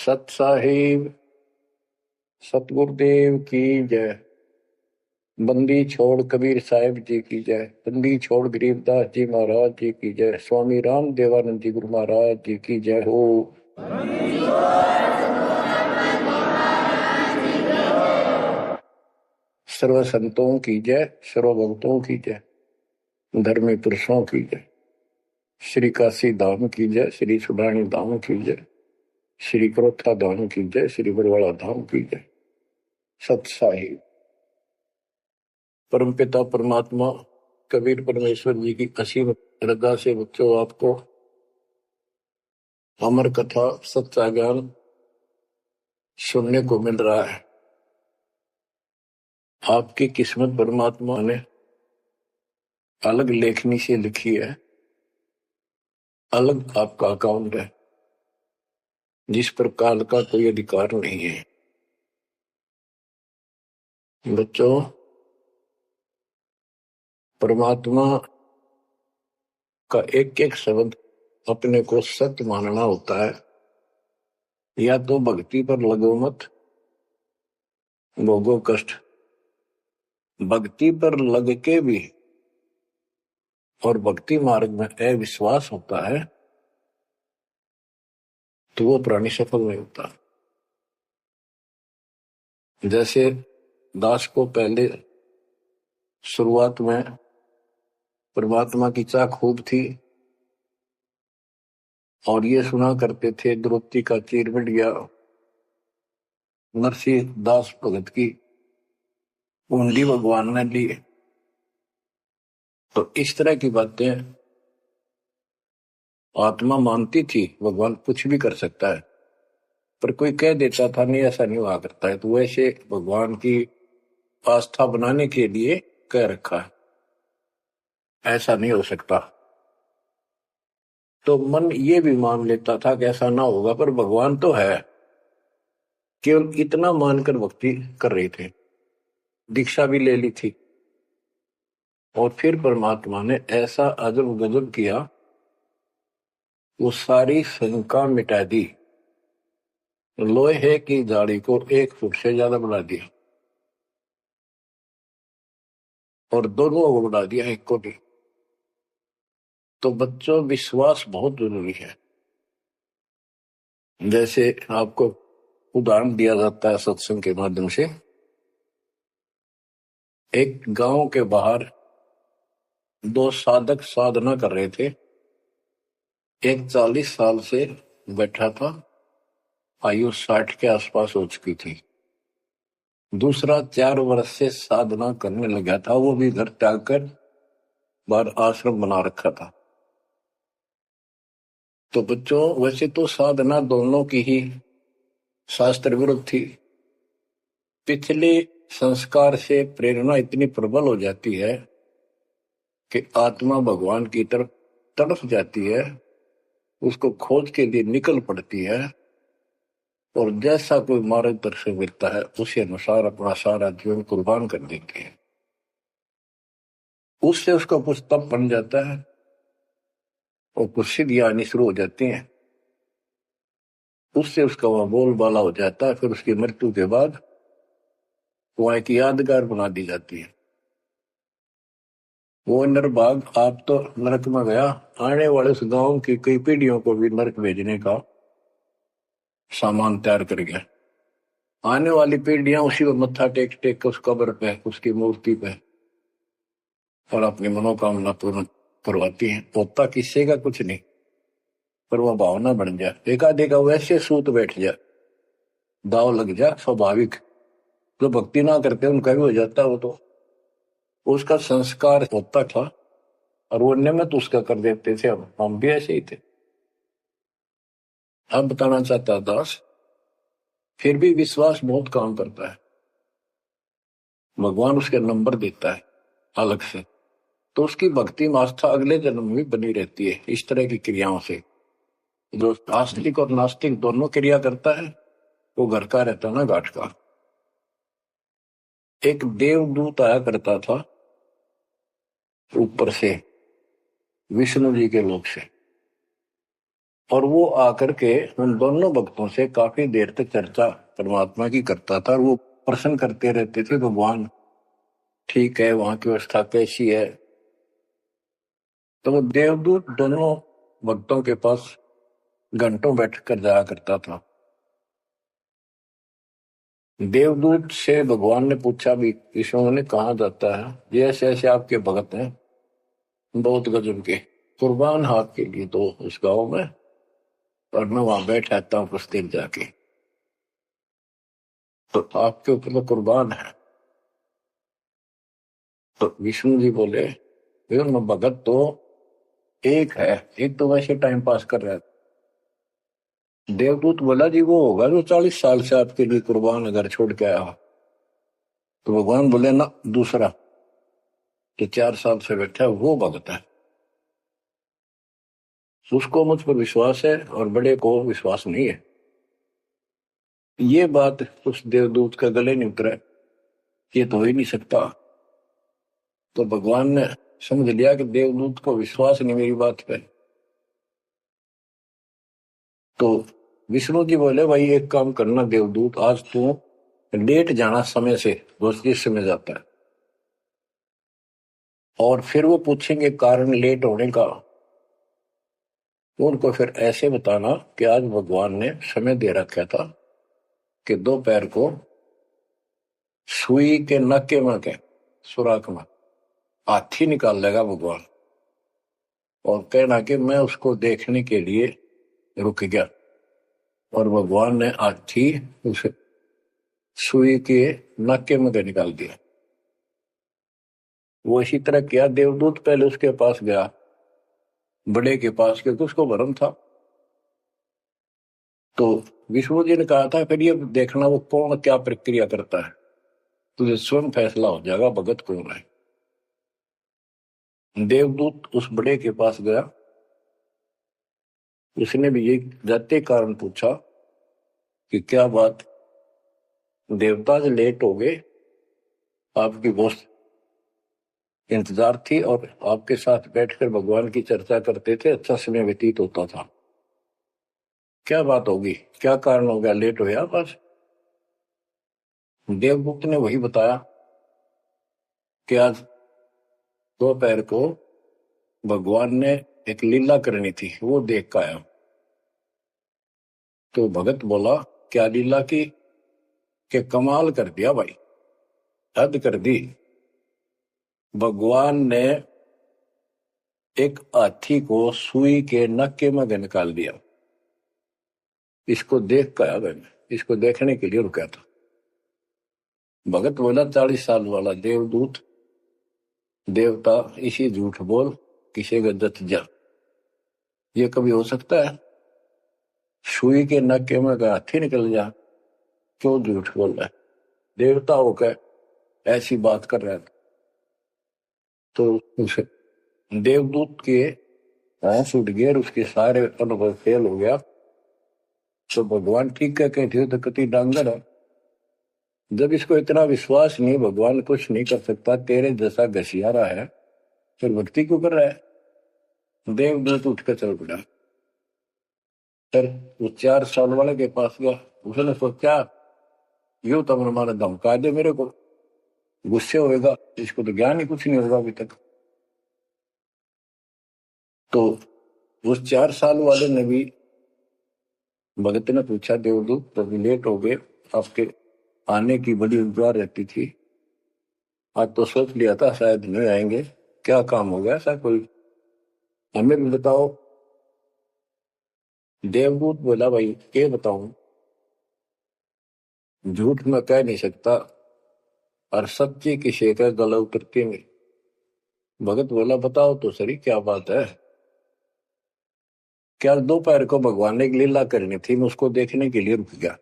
सत साहिब सतगुरुदेव की जय। बंदी छोड़ कबीर साहिब जी की जय। बंदी छोड़ गरीबदास जी महाराज जी की जय। स्वामी राम देवानंद जी गुरु महाराज जी की जय हो। सर्व संतों की जय, सर्व भक्तों की जय, धर्मी पुरुषों की जय। श्री काशी धाम की जय, श्री सुडानी धाम की जय, श्री क्रोथा धाम की जय, श्री बरवाड़ा धाम की जय। सत साहिब परमपिता परमात्मा कबीर परमेश्वर जी की असीम श्रद्धा से बच्चों आपको अमर कथा सच्चा ज्ञान सुनने को मिल रहा है। आपकी किस्मत परमात्मा ने अलग लेखनी से लिखी है, अलग आपका अकाउंट है जिस पर काल का कोई अधिकार नहीं है। बच्चों, परमात्मा का एक एक शब्द अपने को सत्य मानना होता है। या तो भक्ति पर लगो मत, भोगो कष्ट। भक्ति पर लग के भी और भक्ति मार्ग में अविश्वास होता है तो वो प्राणी सफल नहीं होता। जैसे दास को पहले शुरुआत में परमात्मा की चाह खूब थी और ये सुना करते थे द्रौपदी का चीर मिट गया, नरसिंह दास भगत की कुंडली भगवान ने ली। तो इस तरह की बातें आत्मा मानती थी, भगवान कुछ भी कर सकता है, पर कोई कह देता था नहीं ऐसा नहीं हुआ करता है, तो वैसे भगवान की आस्था बनाने के लिए कह रखा है ऐसा नहीं हो सकता। तो मन ये भी मान लेता था कि ऐसा ना होगा, पर भगवान तो है। केवल इतना मानकर भक्ति कर रहे थे, दीक्षा भी ले ली थी। और फिर परमात्मा ने ऐसा अजब गजब किया, वो सारी शंका मिटा दी। लोहे की जाड़ी को 1 फुट से ज्यादा बढ़ा दिया और दोनों को बढ़ा दिया 1 कोटि। तो बच्चों, विश्वास बहुत जरूरी है। जैसे आपको उदाहरण दिया जाता है सत्संग के माध्यम से। एक गांव के बाहर 2 साधक साधना कर रहे थे। एक 40 साल से बैठा था, आयु 60 के आसपास हो चुकी थी। दूसरा 4 वर्ष से साधना करने लगा था, वो भी घर त्याग कर बाहर आश्रम बना रखा था। तो बच्चों, वैसे तो साधना दोनों की ही शास्त्र विरुद्ध थी। पिछले संस्कार से प्रेरणा इतनी प्रबल हो जाती है कि आत्मा भगवान की तरफ तड़प जाती है, उसको खोज के लिए निकल पड़ती है और जैसा कोई मार्गदर्शन मिलता है उसी अनुसार अपना सारा जीवन कुर्बान कर देती है। उससे उसका कुछ तप बन जाता है और कुछ सिद्धियां आनी शुरू हो जाती हैं। उससे उसका वहां बोलबाला हो जाता है। फिर उसकी मृत्यु के बाद वहां एक यादगार बना दी जाती है। वो नरभाग आप तो नरक में गया, आने वाले उस गांव की कई पीढ़ियों को भी नरक भेजने का सामान तैयार कर गया। आने वाली पीढ़ियां उसी को मत्था टेक टेक के उस कब्र पे, उसकी मूर्ति पे और अपनी मनोकामना पूर्ण करवाती हैं। होता किसी का कुछ नहीं, पर वह भावना बन जाए, देखा वैसे सूत बैठ जाए, दाव लग जाए। स्वाभाविक जो भक्ति ना करते उनका भी हो जाता। वो तो उसका संस्कार होता था और वो नियमित उसका कर देते थे। हम भी ऐसे ही थे। अब बताना चाहता दास, फिर भी विश्वास बहुत काम करता है। भगवान उसके नंबर देता है अलग से, तो उसकी भक्ति में आस्था अगले जन्म में भी बनी रहती है। इस तरह की क्रियाओं से जो आस्तिक और नास्तिक दोनों क्रिया करता है, वो घर का रहता ना घाट का। एक देवदूत आया करता था ऊपर से, विष्णु जी के लोक से। और वो आकर के उन दोनों भक्तों से काफी देर तक चर्चा परमात्मा की करता था और वो प्रश्न करते रहते थे, भगवान ठीक है, वहां की व्यवस्था कैसी है। तो वो देवदूत दोनों भक्तों के पास घंटों बैठ कर जाया करता था। देवदूत से भगवान ने पूछा भी, विष्णु ने कहा जाता है, ये ऐसे ऐसे आपके भगत हैं बहुत गजब के, कुर्बान हाथ के लिए तो उस गांव में, और मैं वहां बैठ रहता हूँ कुछ देर जाके, तो आपके ऊपर तो कुर्बान है। तो विष्णु जी बोले, भगत तो एक है, एक तो वैसे टाइम पास कर रहा है। देवदूत बोला, जी वो होगा जो 40 साल से आपके लिए कुर्बान घर छोड़ के आया। तो भगवान बोले, ना, दूसरा जो 4 साल से बैठा है वो भगत है, उसको मुझ पर विश्वास है और बड़े को विश्वास नहीं है। ये बात उस देवदूत का गले नहीं उतरा, ये तो हो ही नहीं सकता। तो भगवान ने समझ लिया कि देवदूत को विश्वास नहीं मेरी बात पे। तो विष्णु जी बोले, भाई एक काम करना देवदूत, आज तू लेट जाना समय से, दोस्त जिस समय जाता है, और फिर वो पूछेंगे कारण लेट होने का, तो उनको फिर ऐसे बताना कि आज भगवान ने समय दे रखा था कि दोपहर को सुई के नक्के में के सुराख में हाथी निकाल लेगा भगवान, और कहना कि मैं उसको देखने के लिए रुक गया, और भगवान ने हाथी उस सुई के नक्के में के निकाल दिया। वो इसी तरह किया। देवदूत पहले उसके पास गया, बड़े के पास, क्योंकि उसको भरम था। तो विष्णु जी ने कहा था, फिर ये देखना वो कौन क्या प्रक्रिया करता है, तुझे स्वयं फैसला हो जाएगा भगत कौन है। देवदूत उस बड़े के पास गया, उसने भी ये जाते कारण पूछा कि क्या बात, देवता से लेट हो गए, आपकी बहुत इंतजार थी और आपके साथ बैठकर भगवान की चर्चा करते थे, अच्छा समय व्यतीत होता था, क्या बात होगी, क्या कारण हो गया, लेट हो गया बस। देवदूत ने वही बताया कि आज दोपहर को भगवान ने एक लीला करनी थी, वो देख कर आया। तो भगत बोला, क्या लीला की, कि कमाल कर दिया भाई, हद कर दी। भगवान ने एक हाथी को सुई के नक्के में निकाल दिया। इसको देख कर आया मैं, इसको देखने के लिए रुका था। भगत बोला, 40 साल वाला देवदूत देवता इसी झूठ बोल किसी का दत्त जा, ये कभी हो सकता है? सुई के नक्के में का हाथी निकल जा, क्यों झूठ बोल रहा है? देवता होकर ऐसी बात कर रहा था। तो उस देवदूत के होश उठ गए और उसके सारे अनुभव फेल हो गया। तो भगवान ठीक है कहते तो कति डांगर है, जब इसको इतना विश्वास नहीं, भगवान कुछ नहीं कर सकता, तेरे जैसा घसियारा है, फिर भक्ति क्यों कर रहा है? देवदूत उठ कर चल पड़ा। फिर वो 4 साल वाले के पास गया, उसने सोचा यूं तो हमारा धमका दे मेरे को, गुस्से होएगा, इसको तो ज्ञान ही कुछ नहीं होगा अभी तक। तो उस 4 साल वाले ने भी, भगत ने पूछा, देवदूत तो लेट हो गए, आपके आने की बड़ी इंतजार रहती थी, आज तो सोच लिया था शायद नहीं आएंगे, क्या काम हो गया ऐसा कोई, हमें भी बताओ। देवदूत बोला, भाई क्या बताऊं, झूठ में कह नहीं सकता और सच्ची किसी का गला उतरती नहीं। भगत बोला, बताओ तो सही क्या बात है। क्या दोपहर को भगवान ने एक लीला करनी थी, मैं उसको देखने के लिए रुक गया।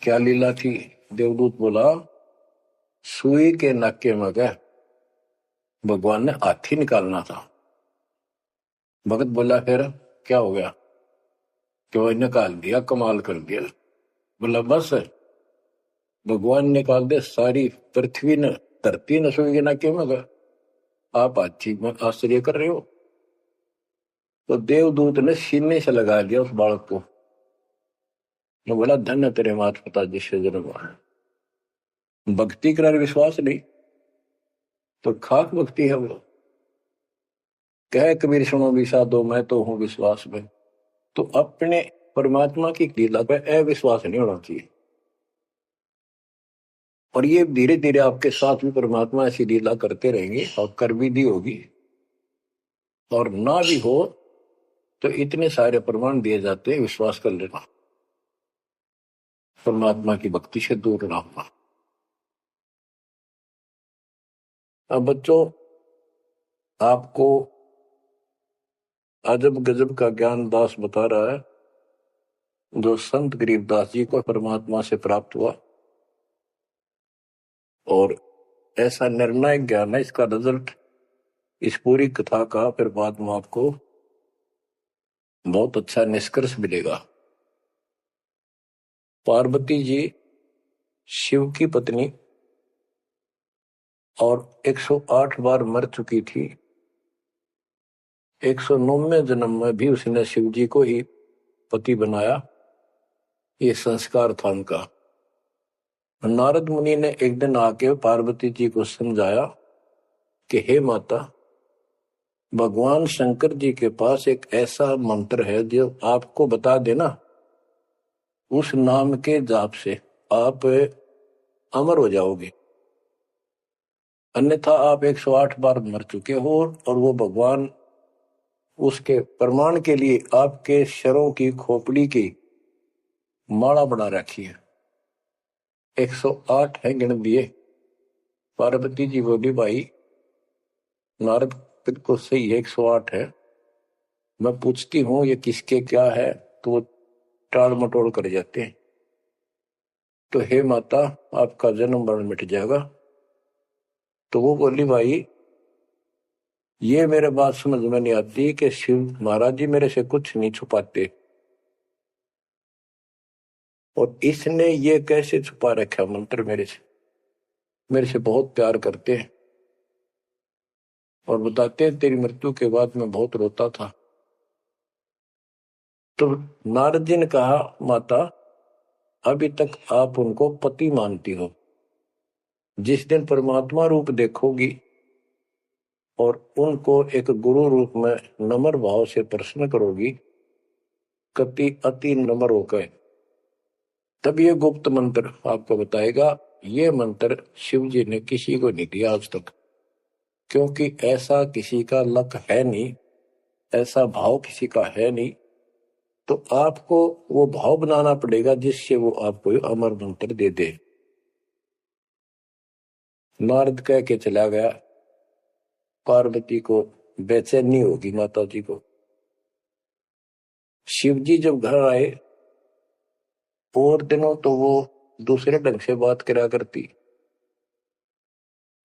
क्या लीला थी? देवदूत बोला, सुई के नक्के में क्या भगवान ने हाथी निकालना था। भगत बोला, फिर क्या हो गया? क्यों निकाल दिया, कमाल कर दिया। बोला, बस भगवान निकाल दे, सारी पृथ्वी ने, धरती ने सुई के नक्के में गया, आप हाथी में आश्चर्य कर रहे हो? तो देवदूत ने सीने से लगा लिया उस बालक को। तो बोला धन्य तेरे माता पिता जिससे जन्म हुआ है। भक्ति कर विश्वास नहीं तो खाक भक्ति है वो। कह कबीर सुनो विषा दो मैं तो हूं विश्वास में। तो अपने परमात्मा की लीला पर अविश्वास नहीं होना चाहिए। और ये धीरे धीरे आपके साथ भी परमात्मा ऐसी लीला करते रहेंगे और कर भी दी होगी। और ना भी हो तो इतने सारे प्रमाण दिए जाते हैं, विश्वास कर लेना। परमात्मा की भक्ति से दूर ना होना। अब बच्चों आपको अजब गजब का ज्ञान दास बता रहा है जो संत गरीबदास जी को परमात्मा से प्राप्त हुआ। और ऐसा निर्णायक ज्ञान है, इसका रिजल्ट इस पूरी कथा का फिर बाद में आपको बहुत अच्छा निष्कर्ष मिलेगा। पार्वती जी शिव की पत्नी और 108 बार मर चुकी थी। 109वें जन्म में भी उसने शिव जी को ही पति बनाया। ये संस्कार था उनका। नारद मुनि ने एक दिन आके पार्वती जी को समझाया कि हे माता, भगवान शंकर जी के पास एक ऐसा मंत्र है जो आपको बता देना, उस नाम के जाप से आप अमर हो जाओगे, अन्यथा आप 108 बार मर चुके हो। और वो भगवान उसके प्रमाण के लिए आपके शरों की खोपड़ी की माला बना रखी है। 108 है गिन दिए। पार्वती जी बोली भाई नारद बिल्कुल सही है, 108 है। मैं पूछती हूँ ये किसके क्या है, तो वो टाल मटोल कर जाते हैं। तो हे माता आपका जन्म मरण मिट जाएगा। तो वो बोली भाई ये मेरे बात समझ में नहीं आती कि शिव महाराज जी मेरे से कुछ नहीं छुपाते, और इसने ये कैसे छुपा रखा मंत्र मेरे से बहुत प्यार करते हैं। और बताते हैं तेरी मृत्यु के बाद मैं बहुत रोता था। तो नारद जी ने कहा माता अभी तक आप उनको पति मानती हो, जिस दिन परमात्मा रूप देखोगी और उनको एक गुरु रूप में नम्र भाव से प्रश्न करोगी, कति अति नम्र होकर, तब ये गुप्त मंत्र आपको बताएगा। ये मंत्र शिव जी ने किसी को नहीं दिया आज तक, क्योंकि ऐसा किसी का लक है नहीं, ऐसा भाव किसी का है नहीं। तो आपको वो भाव बनाना पड़ेगा जिससे वो आपको अमर मंत्र दे दे। नारद कह के चला गया। पार्वती को बेचैनी होगी माता जी को। शिव जी जब घर आए और दिनों तो वो दूसरे ढंग से बात करा करती,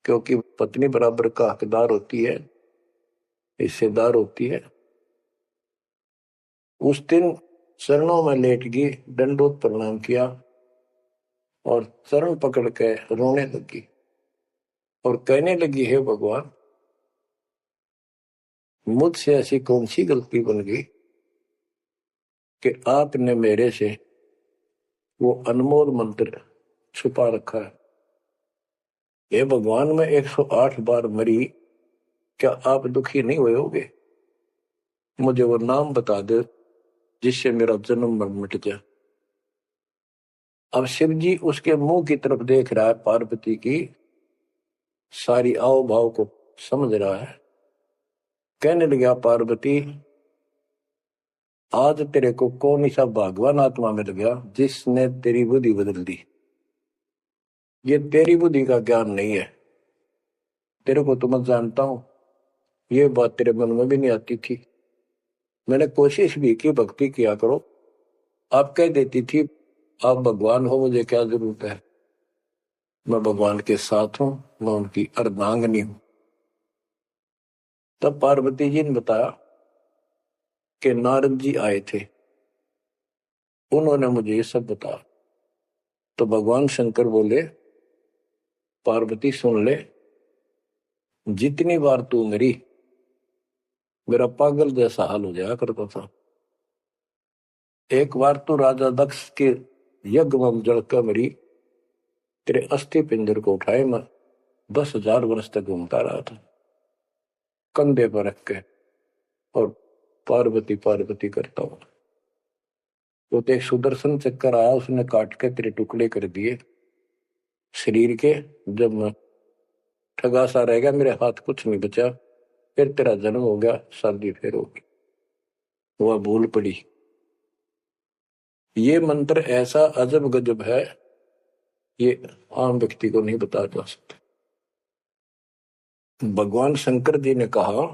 क्योंकि पत्नी बराबर का हकदार होती है, हिस्सेदार होती है। उस दिन चरणों में लेट गई, दंडोत प्रणाम किया और चरण पकड़ के रोने लगी और कहने लगी हे भगवान मुझसे ऐसी कौन सी गलती बन गई कि आपने मेरे से वो अनमोल मंत्र छुपा रखा है। हे भगवान मैं 108 बार मरी, क्या आप दुखी नहीं हुए होगे? मुझे वो नाम बता दे जिससे मेरा जन्म मरण मिट जाए। अब शिव जी उसके मुंह की तरफ देख रहा है, पार्वती की सारी आओ भाव को समझ रहा है। कहने लगा पार्वती आज तेरे को कौन सा भगवान आत्मा मिल गया जिसने तेरी बुद्धि बदल दी। ये तेरी बुद्धि का ज्ञान नहीं है, तेरे को तो मैं जानता हूं, ये बात तेरे मन में भी नहीं आती थी। मैंने कोशिश भी की भक्ति किया करो, आप कह देती थी आप भगवान हो, मुझे क्या जरूरत है, मैं भगवान के साथ हूं, मैं उनकी अर्धांगिनी हूं। तब पार्वती जी ने बताया कि नारद जी आए थे, उन्होंने मुझे ये सब बताया। तो भगवान शंकर बोले पार्वती सुन ले, जितनी बार तू मरी मेरा पागल जैसा हाल हो जाया करता था। एक बार तो राजा दक्ष के यज्ञ में जलकर मरी, तेरे अस्थि पिंजर को उठाए मैं 10,000 वर्ष तक घूमता रहा था, कंधे पर रख के, और पार्वती पार्वती करता हूं। वो तो एक सुदर्शन चक्कर आया, उसने काट के तेरे टुकड़े कर दिए शरीर के। जब मैं ठगा सा रह गया, मेरे हाथ कुछ नहीं बचा, फिर तेरा जन्म हो गया, शादी फिर होगी। वह भूल पड़ी। ये मंत्र ऐसा अजब गजब है, ये आम व्यक्ति को नहीं बता जा सकता। भगवान शंकर जी ने कहा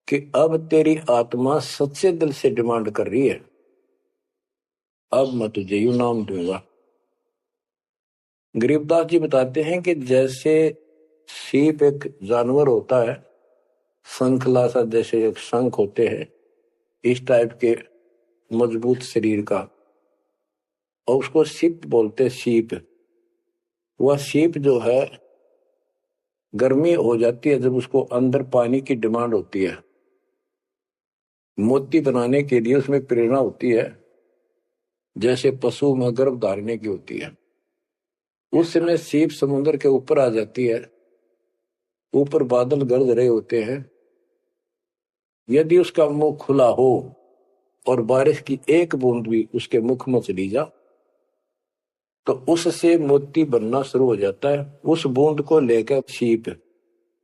कि अब तेरी आत्मा सच्चे दिल से डिमांड कर रही है, अब मैं तुझे यू नाम दूंगा। गरीबदास जी बताते हैं कि जैसे सीप एक जानवर होता है, शंखला सा जैसे एक शंख होते हैं, इस टाइप के मजबूत शरीर का, और उसको सीप बोलते, सीप। वह सीप जो है, गर्मी हो जाती है जब उसको अंदर पानी की डिमांड होती है, मोती बनाने के लिए उसमें प्रेरणा होती है, जैसे पशु में गर्भ धारने की होती है। उस समय सीप समुद्र के ऊपर आ जाती है, ऊपर बादल गरज रहे होते हैं, यदि उसका मुंह खुला हो और बारिश की एक बूंद भी उसके मुख में चली जा, तो उससे मोती बनना शुरू हो जाता है। उस बूंद को लेकर सीप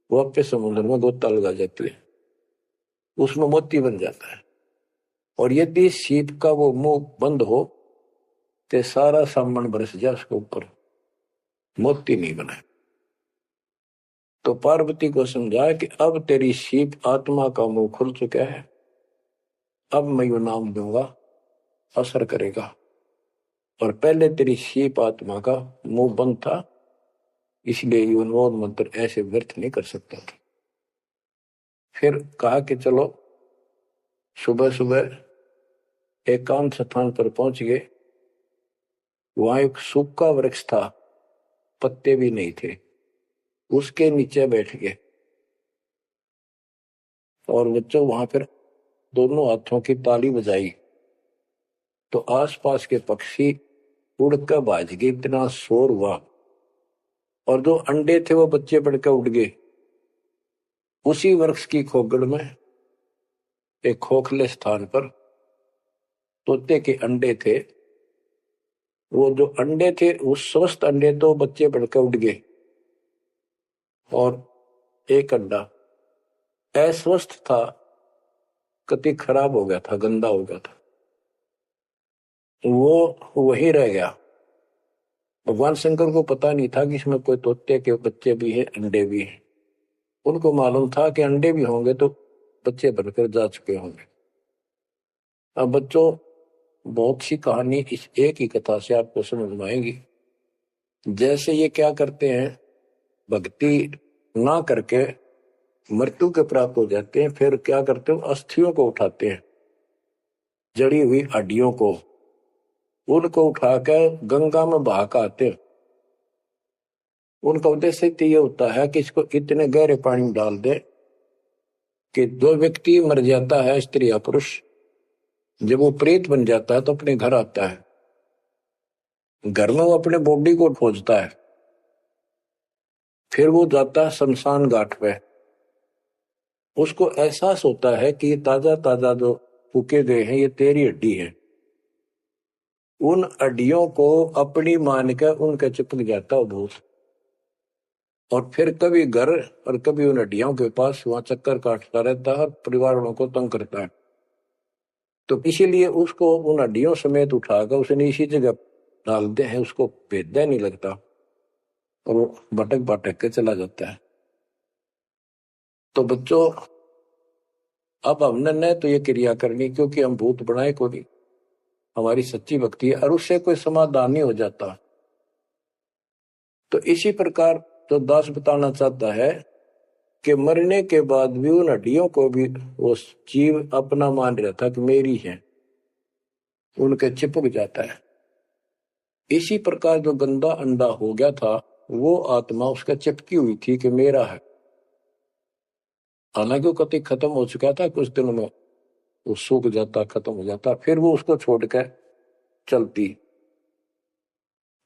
वापस समुद्र में गोता लगा जाती है, उसमें मोती बन जाता है। और यदि सीप का वो मुंह बंद हो तो सारा सामान बरस जाए उसके ऊपर, मोती नहीं बने। तो पार्वती को समझाया कि अब तेरी सीप आत्मा का मुंह खुल चुका है, अब मैं यू नाम दूंगा, असर करेगा। और पहले तेरी सीप आत्मा का मुंह बंद था, इसलिए ये उन्मोद मंत्र ऐसे व्यर्थ नहीं कर सकता था। फिर कहा कि चलो, सुबह सुबह एकांत स्थान पर पहुंच गए। वहां एक सूखा वृक्ष था, पत्ते भी नहीं थे, उसके नीचे बैठ गए। और बच्चों वहां फिर दोनों हाथों की ताली बजाई, तो आसपास के पक्षी उड़कर भाज गए, इतना शोर हुआ। और जो अंडे थे वो बच्चे बढ़कर उड़ गए। उसी वृक्ष की खोगड़ में एक खोखले स्थान पर तोते के अंडे थे। वो जो अंडे थे, उस स्वस्थ अंडे तो बच्चे बढ़कर उड़ गए, और एक अंडा अस्वस्थ था, कति खराब हो गया था, गंदा हो गया था, वो वही रह गया। भगवान शंकर को पता नहीं था कि इसमें कोई तोते के बच्चे भी हैं, अंडे भी हैं। उनको मालूम था कि अंडे भी होंगे तो बच्चे बनकर जा चुके होंगे। अब बच्चों, बहुत सी कहानी इस एक ही कथा से आपको समझ में आएगी। जैसे ये क्या करते हैं, भक्ति ना करके मृत्यु के प्राप्त हो जाते हैं, फिर क्या करते हो, अस्थियों को उठाते हैं, जड़ी हुई हड्डियों को, उनको उठाकर गंगा में बहा के आते हैं। उनका उद्देश्य ये होता है कि इसको इतने गहरे पानी में डाल दे कि जो व्यक्ति मर जाता है, स्त्री या पुरुष, जब वो प्रेत बन जाता है तो अपने घर आता है, घर में वो अपने बॉडी को खोजता है, फिर वो जाता है शमशान घाट पे। उसको एहसास होता है कि ये ताजा ताजा जो फूके गए हैं, ये तेरी हड्डी है। उन हड्डियों को अपनी मान कर उनके चिपक जाता है भूत, और फिर कभी घर और कभी उन हड्डियों के पास वहां चक्कर काटता रहता है, परिवार वालों को तंग करता है। तो इसीलिए उसको उन हड्डियों समेत उठाकर उसने इसी जगह डालते हैं, उसको भेदा नहीं लगता, और वो भटक भटक के चला जाता है। तो बच्चों, अब हमने न तो ये क्रिया करनी, क्योंकि हम भूत बनाए को नहीं, हमारी सच्ची भक्ति है, और उससे कोई समाधान नहीं हो जाता। तो इसी प्रकार तो दास बताना चाहता है कि मरने के बाद भी उन हड्डियों को भी वो जीव अपना मान रहा था कि मेरी है, उनके चिपक जाता है। इसी प्रकार जो गंदा अंडा हो गया था, वो आत्मा उसका चिपकी हुई थी कि मेरा है। हालांकि वो कति खत्म हो चुका था, कुछ दिनों में वो सूख जाता, खत्म हो जाता, फिर वो उसको छोड़कर चलती।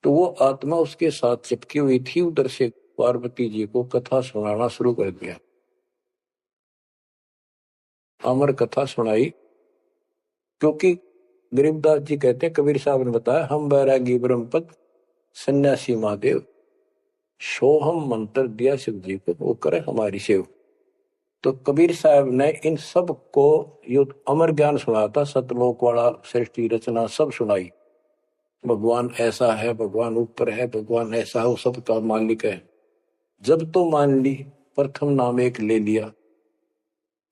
तो वो आत्मा उसके साथ चिपकी हुई थी। उधर से पार्वती जी को कथा सुनाना शुरू कर दिया, अमर कथा सुनाई। क्योंकि गरीबदास जी कहते हैं, कबीर साहब ने बताया, हम बैरागी ब्रह्मपद सन्यासी महादेव, सोहम मंत्र दिया शिव जी को, वो करे हमारी सेव। तो कबीर साहब ने इन सब को यो अमर ज्ञान सुनाया था, सतलोक वाला, सृष्टि रचना सब सुनाई। भगवान ऐसा है, भगवान ऊपर है, भगवान ऐसा है, वो सबका मालिक है। जब तो मान ली, प्रथम नाम एक ले लिया,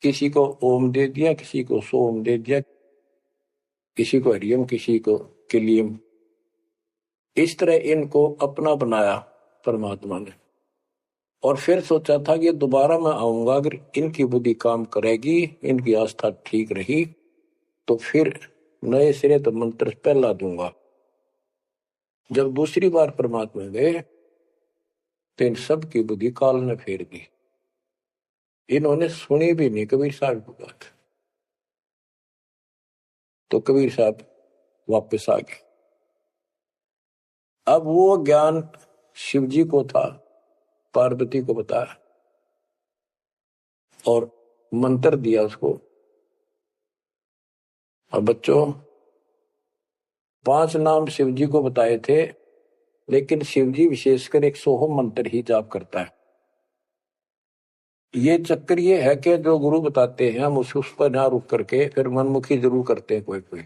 किसी को ओम दे दिया, किसी को सोम दे दिया, किसी को हरियम, किसी को किलियम। इस तरह इनको अपना बनाया परमात्मा ने। और फिर सोचा था कि दोबारा मैं आऊंगा, अगर इनकी बुद्धि काम करेगी, इनकी आस्था ठीक रही, तो फिर नए सिरे तो मंत्र पहला दूंगा। जब दूसरी बार परमात्मा गए तो इन सब की बुद्धि काल ने फेर दी। इन्होंने सुनी भी नहीं कबीर साहब की बात। तो कबीर साहब वापस आ गए। अब वो ज्ञान शिव जी को था, पार्वती को बताया और मंत्र दिया उसको। अब बच्चों, 5 नाम शिव जी को बताए थे, लेकिन शिव जी विशेषकर एक सोहम मंत्र ही जाप करता है। ये चक्कर ये है कि जो गुरु बताते हैं हम उस पर ना रुक करके फिर मनमुखी जरूर करते हैं कोई कोई।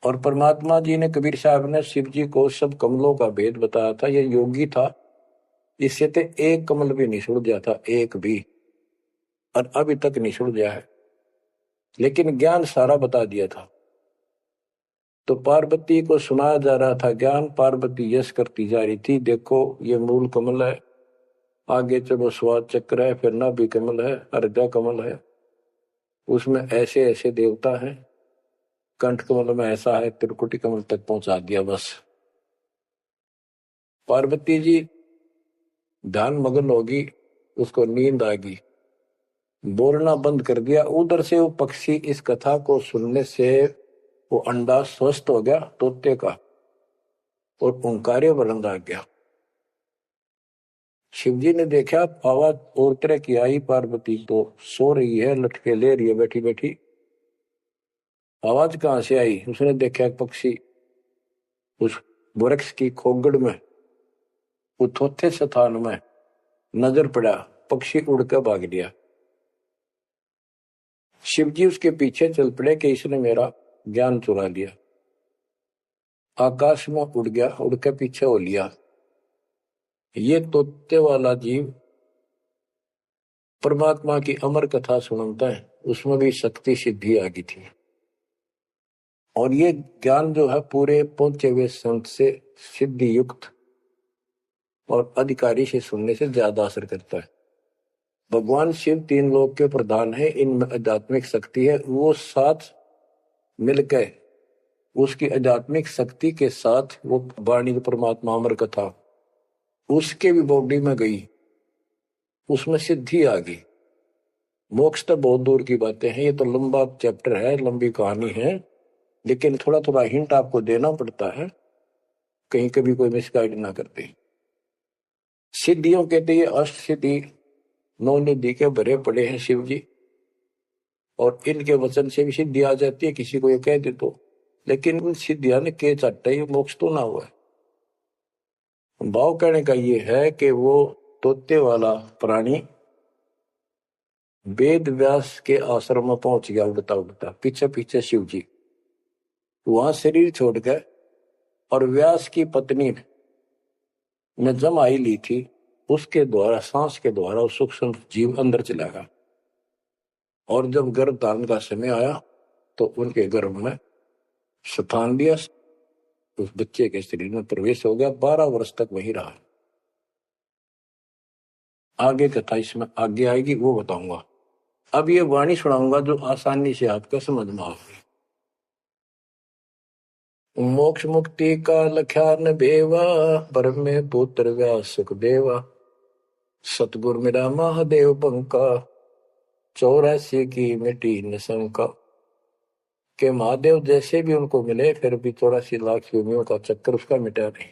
और परमात्मा जी ने, कबीर साहब ने शिव जी को सब कमलों का भेद बताया था। ये योगी था, इससे तो एक कमल भी नहीं सुलझा था, एक भी, और अभी तक नहीं सुलझा है, लेकिन ज्ञान सारा बता दिया था। तो पार्वती को सुनाया जा रहा था ज्ञान, पार्वती यश करती जा रही थी, देखो ये मूल कमल है, आगे चलो स्वाद चक्र है, फिर नाभि कमल है, अर्धा कमल है, उसमें ऐसे ऐसे देवता हैं, कंठ कमल में ऐसा है, त्रिकुटी कमल तक पहुंचा दिया बस। पार्वती जी ध्यान मगन होगी, उसको नींद आ गई, बोलना बंद कर दिया। उधर से वो पक्षी इस कथा को सुनने से वो अंडा स्वस्थ हो गया तोते का, और ओंकार्य बुलंद आ गया। शिवजी ने देखा आवाज और तरह की आई, पार्वती तो सो रही है, लटके ले रही है बैठी बैठी, आवाज कहां से आई? उसने देखा एक पक्षी उस वृक्ष की खोगड़ में, उथोथे स्थान में नजर पड़ा, पक्षी उड़कर भाग गया। शिवजी उसके पीछे चल पड़े कि इसने मेरा ज्ञान चुरा लिया। आकाश में उड़ गया, उड़ के पीछे हो लिया। ये तोते वाला जीव परमात्मा की अमर कथा सुनता है, उसमें भी शक्ति सिद्धि आ गई थी। और ये ज्ञान जो है पूरे पहुंचे हुए संत से सिद्धि युक्त और अधिकारी से सुनने से ज्यादा असर करता है। भगवान शिव 3 लोक के प्रधान है, इनमें आध्यात्मिक शक्ति है, वो साथ मिलकर उसकी आध्यात्मिक शक्ति के साथ वो वाणी परमात्मा अमर कथा उसके भी बॉडी में गई, उसमें सिद्धि आ गई। मोक्ष तो बहुत दूर की बातें हैं, ये तो लंबा चैप्टर है, लंबी कहानी है, लेकिन थोड़ा थोड़ा हिंट आपको देना पड़ता है, कहीं कभी कोई मिसगाइड ना करते। सिद्धियों कहते ये अष्ट सिद्धि 9 निधि के भरे पड़े हैं शिव जी, और इनके वचन से भी सिद्धि आ जाती है, किसी को ये कह दे तो। लेकिन उन सिद्धियां ने के चाटा, ये मोक्ष तो ना हुआ है। भाव कहने का ये है कि वो तोते वाला प्राणी वेद व्यास के आश्रम में पहुंच गया, उड़ता उड़ता पीछे पीछे शिव जी, वहां शरीर छोड़ गए। और व्यास की पत्नी ने जमाई ली थी, उसके द्वारा, सांस के द्वारा सूक्ष्म जीव अंदर चला गया। और जब गर्भ धारण का समय आया तो उनके गर्भ में स्थान लिया, उस बच्चे के शरीर में प्रवेश हो गया, 12 वर्ष तक वहीं रहा। आगे कथा इसमें आगे आएगी, वो बताऊंगा। अब ये वाणी सुनाऊंगा जो आसानी से आपका समझ में आएगी। मोक्ष मुक्ति का लख्यान बेवा, ब्रह्म पुत्र व्यास सुखदेवा, सतगुर मेरा महादेव बंका, 84 की मिटी न शंका। के महादेव जैसे भी उनको मिले फिर भी 84 लाख योनियों का चक्कर उसका मिटा नहीं।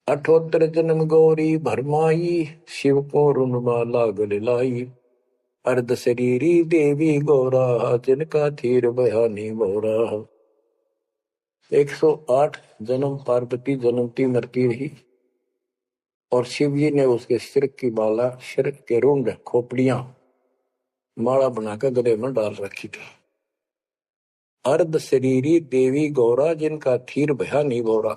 78 जन्म गौरी भरमाई, शिव को रुनमाला गले लाई। अर्ध शरीरी देवी गौरा, जिनका थीर बयानी मोरा। 108 जन्म पार्वती जन्मती मरती रही और शिव जी ने उसके सिर की माला, सिर के रुंड खोपड़ियां माला बनाकर गले में डाल रखी थी। अर्ध शरीरी देवी गौरा, जिनका थीर भया नहीं बोरा।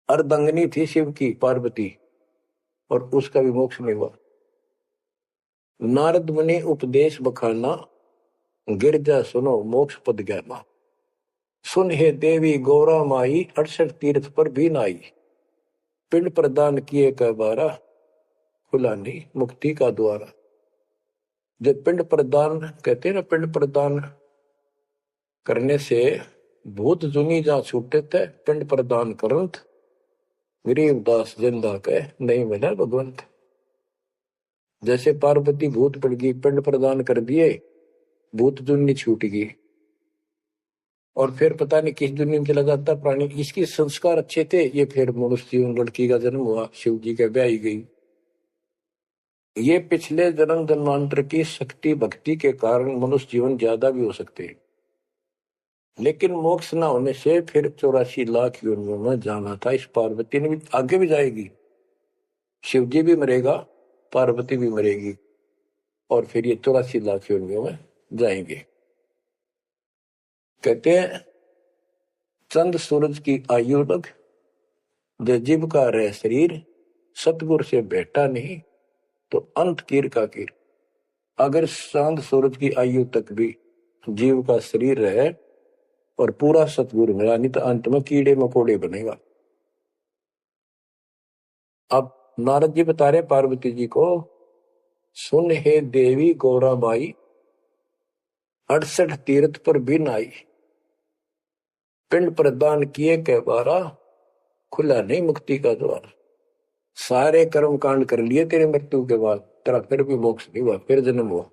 अर्धंगनी थी शिव की पार्वती और उसका भी मोक्ष नहीं हुआ। नारद मुनि उपदेश बखाना, गिरजा सुनो मोक्ष पद गहमा। सुन हे देवी गौरा माई, 68 तीर्थ पर भी नाई। पिंड प्रदान किए का बारा, खुला नहीं मुक्ति का द्वारा। जब पिंड प्रदान कहते हैं ना, पिंड प्रदान करने से भूत जुनी जा छूटे थे। पिंड प्रदान करंत, गरीबदास जिंदा के नहीं मिला भगवंत। जैसे पार्वती भूत पड़ गई, पिंड प्रदान कर दिए, भूत जुनी छूट गई और फिर पता नहीं किस दुनिया में चला जाता प्राणी। इसके संस्कार अच्छे थे, ये फिर मनुष्य जीवन, लड़की का जन्म हुआ, शिव जी के ब्याह गई। ये पिछले जन्म जन्मांतर की शक्ति भक्ति के कारण मनुष्य जीवन ज्यादा भी हो सकते हैं, लेकिन मोक्ष ना होने से फिर 84 लाख योनियों में जाना था। इस पार्वती ने भी आगे भी जाएगी, शिव जी भी मरेगा, पार्वती भी मरेगी और फिर ये 84 लाख योनियों में जाएंगे। कहते हैं चंद सूरज की आयु लग, जो जीव का रह शरीर। सतगुर से बेटा नहीं तो अंत कीर का कीर। अगर चांद सूरज की आयु तक भी जीव का शरीर रहे और पूरा सतगुर मिला नहीं तो अंत में कीड़े मकोड़े बनेगा। अब नारद जी बता रहे पार्वती जी को, सुन हे देवी गौरा बाई, 68 तीर्थ पर भी नाई। पिंड प्रदान किए के बारा, खुला नहीं मुक्ति का द्वार। सारे कर्म कांड कर लिए तेरे मृत्यु के बाद, तेरा फिर भी मोक्ष नहीं हुआ, फिर जन्म हुआ।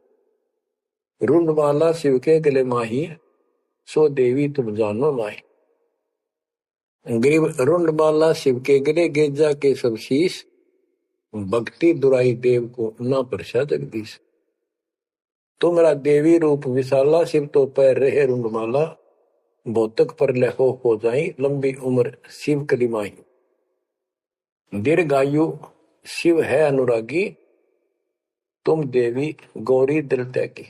रुंडमाला शिव के गले माही, सो देवी तुम जानो माही। गरीब रुंडमाला शिव के गले, गेजा के सब शीश। भक्ति दुराई देव को ना परसा जगदीश। तुम्हारा देवी रूप विशाला, शिव तो पैर रहे रुंडमाला। भौतक पर लहो हो जाई, लंबी उम्र शिव कलिमाई। दीर्घायु शिव है अनुरागी, तुम देवी गौरी दिल त्यागी।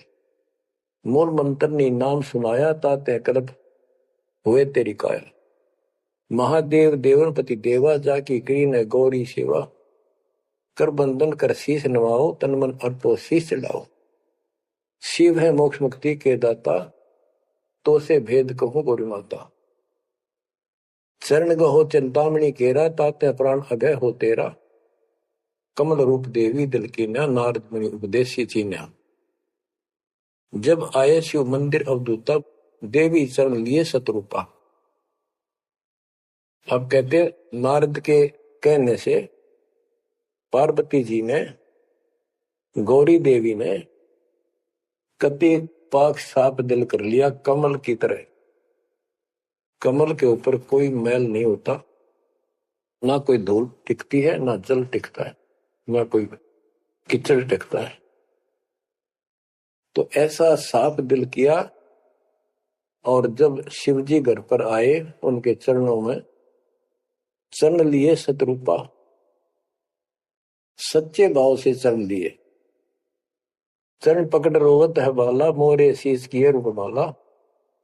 मूल मंत्र ने नाम सुनाया, ताते कल्प हुए तेरी काया। महादेव देवनपति देवा, जाकी करी ने गौरी सेवा। कर बंधन कर शीश नवाओ, तन मन अर्पो शीश चढ़ाओ। शिव है मोक्ष मुक्ति के दाता, तो से भेद कहूं गौरी माता। चरण गहो चिंतामणि केरा, ताते प्राण अभय हो तेरा। कमल रूप देवी दिल की न्या, नारद मुनि उपदेशी चीन्या। जब आए शिव मंदिर अवधूता, देवी चरण लिए सतरूपा। अब कहते नारद के कहने से पार्वती जी ने, गौरी देवी ने कति पाक साफ दिल कर लिया, कमल की तरह। कमल के ऊपर कोई मैल नहीं होता, ना कोई धूल टिकती है, ना जल टिकता है, ना कोई कीचड़ टिकता है। तो ऐसा साफ दिल किया और जब शिवजी घर पर आए, उनके चरणों में चरण लिए सतरूपा। सच्चे भाव से चरण लिए। चरण पकड़ रोवत है बाला, मोरे शीश किए रूपमाला।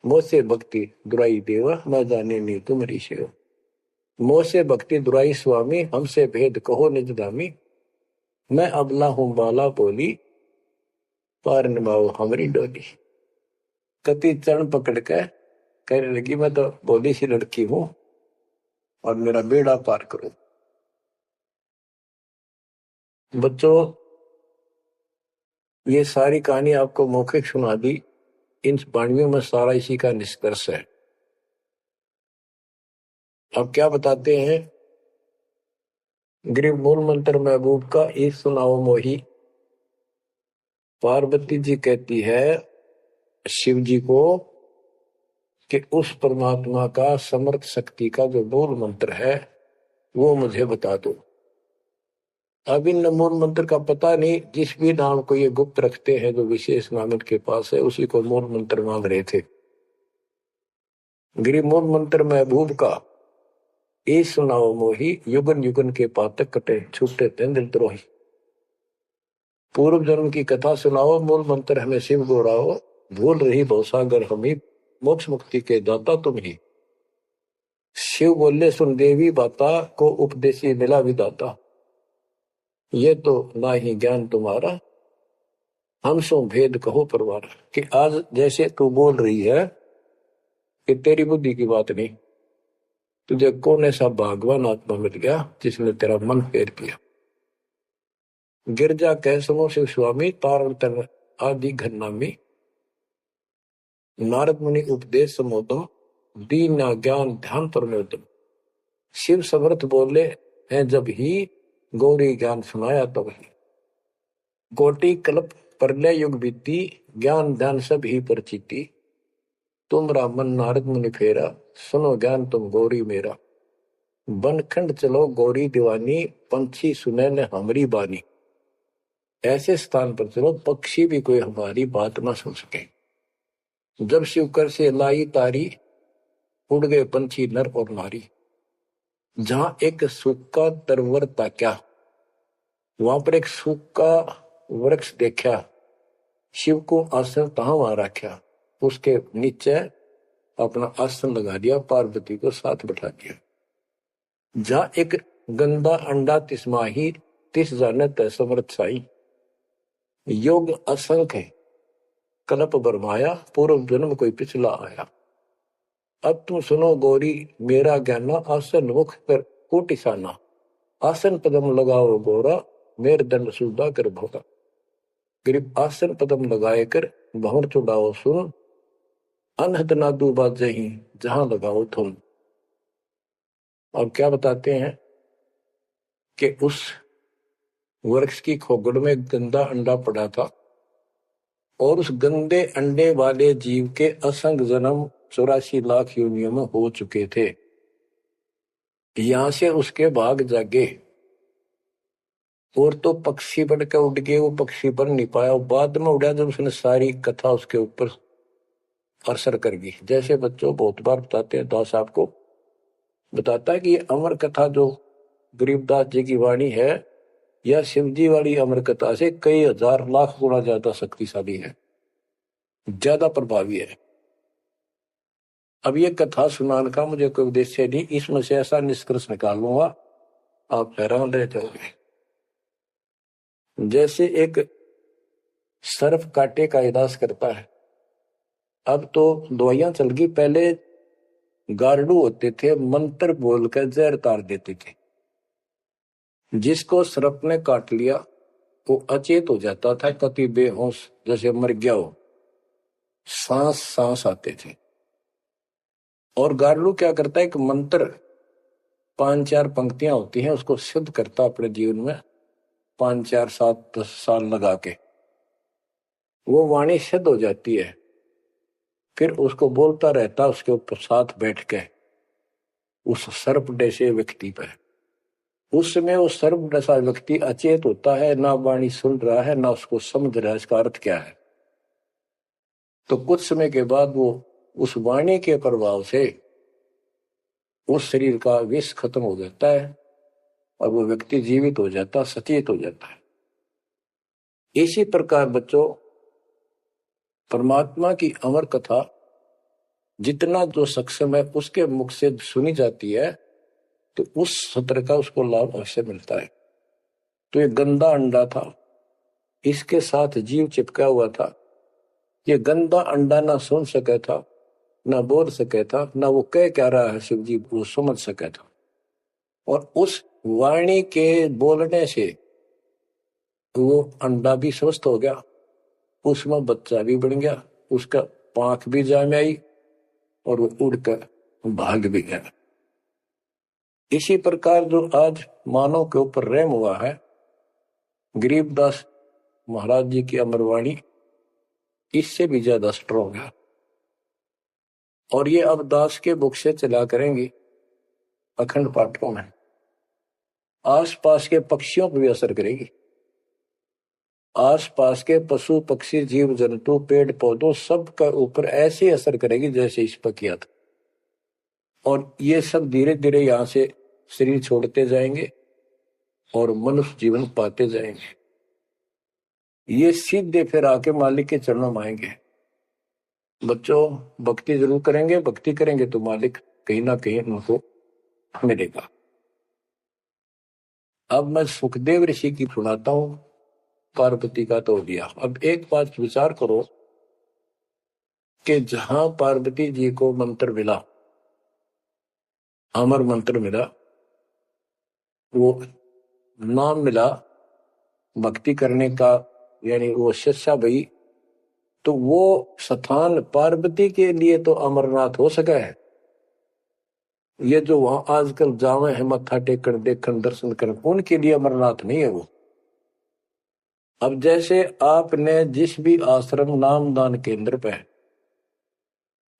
मोसे भक्ति दुराई देवा, मैं जाने नहीं तुम्हारी सेवा। मोसे भक्ति दुराई स्वामी, हमसे भेद कहो निज दामी। मैं अबला हूं बाला बोली, पार निभाओ हमारी डोली। कति चरण पकड़ के कहने लगी, मैं तो भोली सी लड़की हूं और मेरा बेड़ा पार करो। बच्चों, ये सारी कहानी आपको मौखिक सुना दी। इन वाणियों में सारा इसी का निष्कर्ष है। अब क्या बताते हैं, गरीब मूल मंत्र महबूब का ये सुनाओ मोही। पार्वती जी कहती है शिव जी को कि उस परमात्मा का समर्थ शक्ति का जो मूल मंत्र है वो मुझे बता दो। अब इन मूल मंत्र का पता नहीं, जिस भी नाम को ये गुप्त रखते हैं जो विशेष नाम के पास है उसी को मूल मंत्र मांग रहे थे। गिरी मूल मंत्र महबूब का ये सुनाओ मोही, युगन युगन के पातक कटे छूटे तेंद्र द्रोही। पूर्व जन्म की कथा सुनाओ, मूल मंत्र हमें शिव गोराओ, भूल रही भवसागर हमी, मोक्ष मुक्ति के दाता तुम ही। शिव बोले सुन देवी बाता को उपदेशी मिला विदाता, ये तो ना ही ज्ञान तुम्हारा, हम सो भेद कहो परवार। कि आज जैसे तू बोल रही है कि तेरी बुद्धि की बात नहीं, तुझे कौन ऐसा भगवान आत्मा मिल गया जिसने तेरा मन फेर किया। गिरजा कह सुनो शिव स्वामी, तारण आदि घरनामी, नारद मुनि उपदेश समोदम, दीन ज्ञान ध्यान परमोदम। शिव समर्थ बोले हैं जब ही, गौरी ज्ञान सुनाया तब ही। कोटि कल्प प्रलय युग बीती, ज्ञान ध्यान सब ही परचिति, तुमरा मन नारद मुनि फेरा, सुनो ज्ञान तुम गौरी मेरा। बनखंड चलो गौरी दीवानी, पंछी सुने न हमारी बानी। ऐसे स्थान पर चलो पक्षी भी कोई हमारी बात ना सुन सके। जब शिवकर से लाई तारी, उड़ गए पंछी नर और नारी। जहां एक सूखा तरवर ताक्या, वहां पर एक सूखा वृक्ष देखा, शिव को आसन तहां वहां रखा, उसके नीचे अपना आसन लगा दिया, पार्वती को साथ बैठा दिया। जहां एक गंदा अंडा तिस्माही, तिस जाने तय समर्थ साई। योग असंख्य कल्प बरमाया, पूर्व जन्म कोई पिछला आया। अब तुम सुनो गौरी मेरा ज्ञाना, आसन मुख कर कोटिसाना। आसन पदम लगाओ गौरा, मेर दंड सुधा कर भोगा। गरीब आसन पदम लगाए कर भंवर चुड़ाओ सुन, अनहद नादू बाजे ही जहां लगाओ तुम। अब क्या बताते हैं कि उस वृक्ष की खोगड़ में गंदा अंडा पड़ा था और उस गंदे अंडे वाले जीव के असंख्य जन्म 84 लाख योनियों में हो चुके थे। यहां से उसके भाग जागे और तो पक्षी बन के उड़ गए, वो पक्षी बन नहीं पाया, बाद में उड़ा जब उसने सारी कथा उसके ऊपर असर कर गई। जैसे बच्चों बहुत बार बताते हैं, दास आपको बताता है कि ये अमर कथा जो गरीबदास जी की वाणी है या शिव जी वाली अमर कथा से कई हजार लाख गुना ज्यादा शक्तिशाली है, ज्यादा प्रभावी है। अब ये कथा सुनाने का मुझे कोई उद्देश्य नहीं, इसमें से ऐसा निष्कर्ष निकालूंगा आप हैरान रह जाओगे। जैसे एक सर्प कांटे का इलाज करता है, अब तो दवाइयां चल गई, पहले गार्डू होते थे, मंत्र बोलकर जहर तार देते थे। जिसको सर्प ने काट लिया वो अचेत हो जाता था, कति बेहोश जैसे मर गया हो, सांस सांस आते थे। और गार्डू क्या करता है, एक मंत्र 5-4 पंक्तियां होती हैं, उसको सिद्ध करता अपने जीवन में 5-4-7-10 साल लगा के, वो वाणी सिद्ध हो जाती है। फिर उसको बोलता रहता उसके ऊपर साथ बैठ के उस सर्प जैसे व्यक्ति पर। उस समय वो सर्प जैसा व्यक्ति अचेत होता है, ना वाणी सुन रहा है ना उसको समझ रहा है इसका अर्थ क्या है। तो कुछ समय के बाद वो उस वाणी के प्रभाव से उस शरीर का विष खत्म हो जाता है और वो व्यक्ति जीवित हो जाता, सचेत हो जाता है। इसी प्रकार बच्चों परमात्मा की अमर कथा जितना जो सक्षम है उसके मुख से सुनी जाती है तो उस सत्र का उसको लाभ अवश्य मिलता है। तो ये गंदा अंडा था, इसके साथ जीव चिपका हुआ था। ये गंदा अंडा ना सुन सके था, ना बोल सके था, ना वो कह क्या रहा है शिव जी वो समझ सके था। और उस वाणी के बोलने से वो अंडा भी स्वस्थ हो गया, उसमें बच्चा भी बन गया, उसका पांख भी जाम आई और वो उड़कर भाग भी गया। इसी प्रकार जो आज मानव के ऊपर रहम हुआ है, गरीबदास महाराज जी की अमरवाणी इससे भी ज्यादा स्ट्रॉन्ग है। और ये अब दास के बुक से चला करेंगी अखंड पाठकों में, आसपास के पक्षियों पर भी असर करेगी, आसपास के पशु पक्षी जीव जंतु पेड़ पौधों सब का ऊपर ऐसे असर करेगी जैसे इस पर किया था। और ये सब धीरे धीरे यहां से शरीर छोड़ते जाएंगे और मनुष्य जीवन पाते जाएंगे। ये सीधे फिर आके मालिक के चरणों में आएंगे। बच्चों भक्ति जरूर करेंगे, भक्ति करेंगे तो मालिक कहीं ना कहीं उनको मिलेगा। अब मैं सुखदेव ऋषि की सुनाता हूं, पार्वती का तो दिया। अब एक बात विचार करो कि जहां पार्वती जी को मंत्र मिला, अमर मंत्र मिला, वो नाम मिला भक्ति करने का, यानी वो शिक्षा भई, तो वो स्थान पार्वती के लिए तो अमरनाथ हो सका है। ये जो वहां आजकल जावे हैं मत्था टेकन देखन दर्शन कर, उनके लिए अमरनाथ नहीं है वो। अब जैसे आपने जिस भी आश्रम नामदान केंद्र पे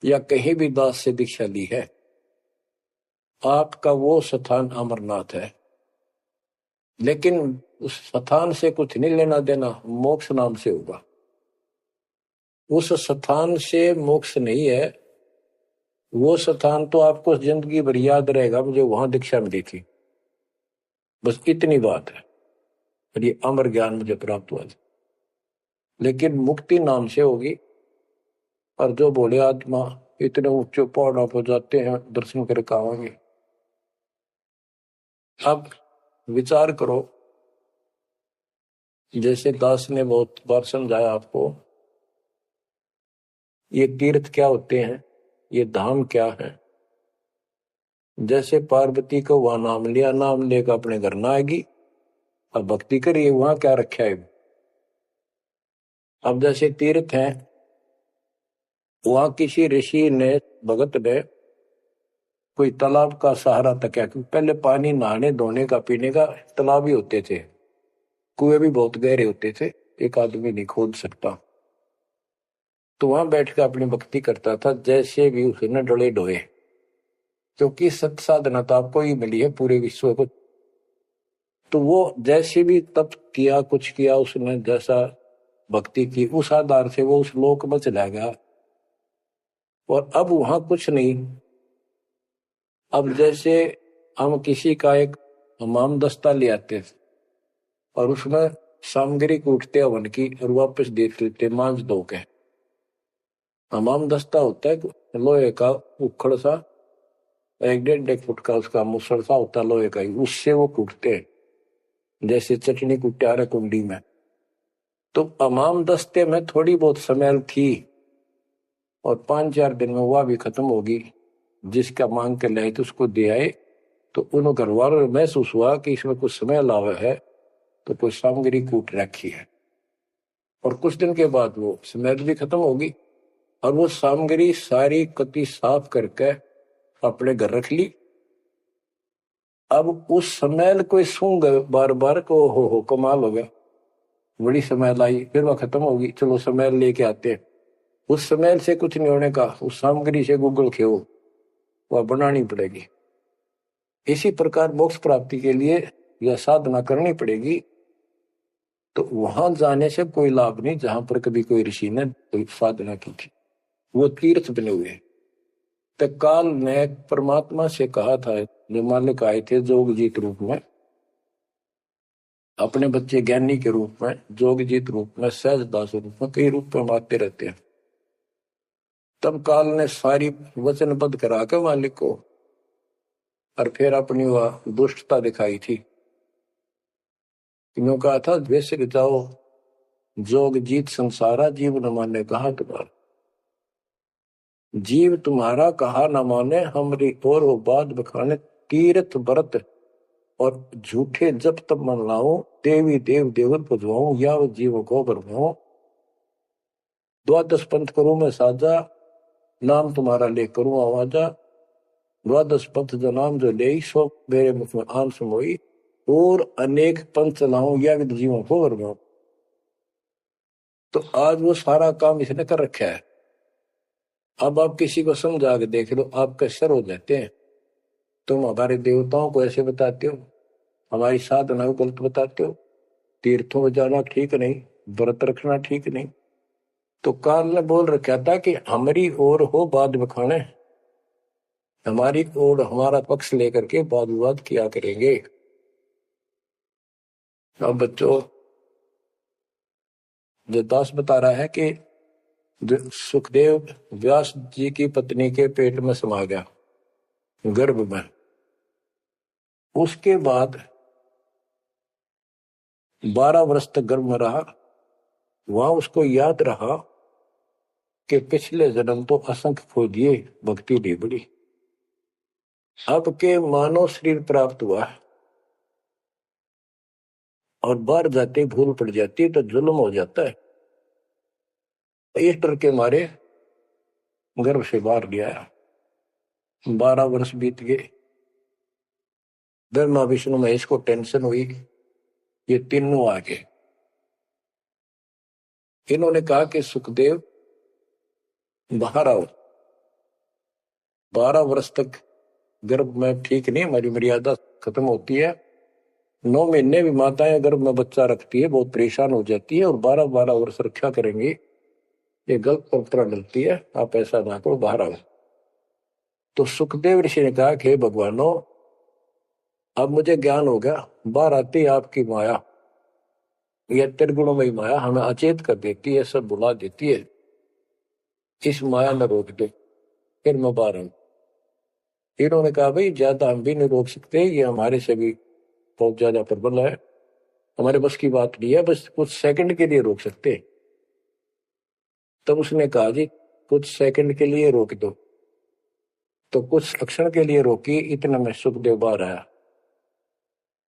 या कहीं भी दास से दीक्षा ली है, आपका वो स्थान अमरनाथ है, लेकिन उस स्थान से कुछ नहीं लेना देना, मोक्ष नाम से होगा। उस स्थान से मोक्ष नहीं है, वो स्थान तो आपको जिंदगी भर याद रहेगा, मुझे वहां दीक्षा मिली थी, बस इतनी बात है, और ये अमर ज्ञान मुझे प्राप्त हुआ था। लेकिन मुक्ति नाम से होगी। और जो बोले आत्मा इतने ऊंचे पहाड़ों पर जाते हैं दर्शन करके आवांगे। अब विचार करो, जैसे दास ने बहुत बार समझाया आपको, ये तीर्थ क्या होते हैं, ये धाम क्या है। जैसे पार्वती को वहां नाम लिया, नाम लेकर अपने घर ना आएगी, अब भक्ति करिए, वहां क्या रखा है। अब जैसे तीर्थ हैं, वहां किसी ऋषि ने भगत ने कोई तालाब का सहारा तक है, पहले पानी नहाने धोने का पीने का तालाब ही होते थे, कुएं भी बहुत गहरे होते थे, एक आदमी नहीं खोद सकता। तो वहां बैठकर अपनी भक्ति करता था, जैसे भी उसे न डले डोए, क्योंकि सत साधना तो आपको ही मिली है पूरे विश्व को। तो वो जैसे भी तप किया, कुछ किया उसने, जैसा भक्ति की, उस आधार से वो उस लोक में चला गया। और अब वहां कुछ नहीं। अब जैसे हम किसी का एक हमाम दस्ता ले आते और उसमें सामग्री कूटते हवन की और वापस दे देते मांझ धो के। हमाम दस्ता होता है लोहे का उखड़ सा, 1-1.5 फुट का उसका मुसड़ सा होता है लोहे का ही, उससे वो कूटते हैं जैसे चटनी कूटे आ रहे कुंडी में। तो हमाम दस्ते में थोड़ी बहुत स्मेल थी और 5-4 दिन में वह भी खत्म होगी। जिसका मांग के लाए तो उसको दे आए, तो उन घर वालों महसूस हुआ कि इसमें कुछ स्मेल आवा है, तो कोई सामग्री कूट रखी है। और कुछ दिन के बाद वो स्मेल भी खत्म होगी और वो सामग्री सारी कति साफ करके अपने घर रख ली। अब उस स्मेल को सूंघ बार बार को हो कमाल हो गया, बड़ी स्मेल आई, फिर वह खत्म होगी, चलो स्मेल लेके आते हैं। उस स्मेल से कुछ नहीं होने का, उस सामग्री से गूगल खेओ, वह बनानी पड़ेगी। इसी प्रकार मोक्ष प्राप्ति के लिए यह साधना करनी पड़ेगी। तो वहां जाने से कोई लाभ नहीं जहां पर कभी कोई ऋषि ने कोई साधना की थी, वो तीर्थ बने हुए। तो काल ने परमात्मा से कहा था, जो मालिक आए थे जोगजीत रूप में, अपने बच्चे ज्ञानी के रूप में, जोगजीत रूप में, सहजदास रूप में, कई रूप में आते रहते हैं। तब काल ने सारी वचनबद्ध करा के मालिक को, और फिर अपनी वह दुष्टता दिखाई थी। क्यों कहा था, वैसे जाओ जोग जीत संसारा, जीव न माने कहा तुम्हारा। जीव तुम्हारा कहा न माने, हमरी और वो बात बखाने। तीर्थ व्रत और झूठे जब तब मन लाऊं, देवी देव देवर पुजवाऊं, या जीव को बरवाऊं। द्वादश पंथ करूं मैं साजा, नाम तुम्हारा ले करूं आवाजा। द्वादश पंथ जो नाम जो ले सो मेरे मुख में आन समोई, और अनेक पंथ चलाऊं या विद जीवों को वर्गाऊं। तो आज वो सारा काम इसने कर रखा है। अब आप किसी को समझा के देख लो, आपके सर हो जाते हैं। तुम हमारे देवताओं को ऐसे बताते हो, हमारी साधना को गलत बताते हो, तीर्थों में जाना ठीक नहीं, व्रत रखना ठीक नहीं। तो काल ने बोल रखा था कि हमारी ओर हो बाद बखाने, हमारी ओर हमारा पक्ष लेकर के वाद विवाद किया करेंगे। अब बच्चों, जो दास बता रहा है कि सुखदेव व्यास जी की पत्नी के पेट में समा गया, गर्भ में। उसके बाद 12 वर्ष तक गर्भ में रहा। वहां उसको याद रहा कि पिछले जन्म तो असंख्य खो दिए, भक्ति नहीं बड़ी। अब के मानव शरीर प्राप्त हुआ और बाहर जाते भूल पड़ जाती है तो जुल्म हो जाता है। इस डर के मारे गर्भ से बाहर लिया। 12 वर्ष बीत गए। ब्रह्मा विष्णु महेश को टेंशन हुई, ये तीनों आ गए। इन्होंने कहा कि सुखदेव बाहर आओ, 12 वर्ष तक गर्भ में ठीक नहीं, हमारी मर्यादा खत्म होती है। 9 महीने भी माताएं गर्भ में बच्चा रखती है, बहुत परेशान हो जाती है, और 12-12 वर्ष रक्षा करेंगी, ये गलत परंपरा डलती है, आप ऐसा ना करो, बाहर आओ। तो सुखदेव ऋषि ने कहा कि भगवानों, अब मुझे ज्ञान हो गया, बाहर आती आपकी माया, यह त्रिगुणमयी माया हमें अचेत कर देती है, सब बुला देती है, इस माया न रोक दे, फिर मैं बाहर आऊं। इन्होंने कहा भाई ज्यादा हम भी नहीं रोक सकते, ये हमारे से भी बहुत ज्यादा प्रबल है, हमारे बस की बात नहीं है, बस कुछ सेकंड के लिए रोक सकते। तब उसने कहा जी कुछ सेकंड के लिए रोक दो। तो कुछ क्षण के लिए रोकी, इतना में सुखदेव बाहर आया।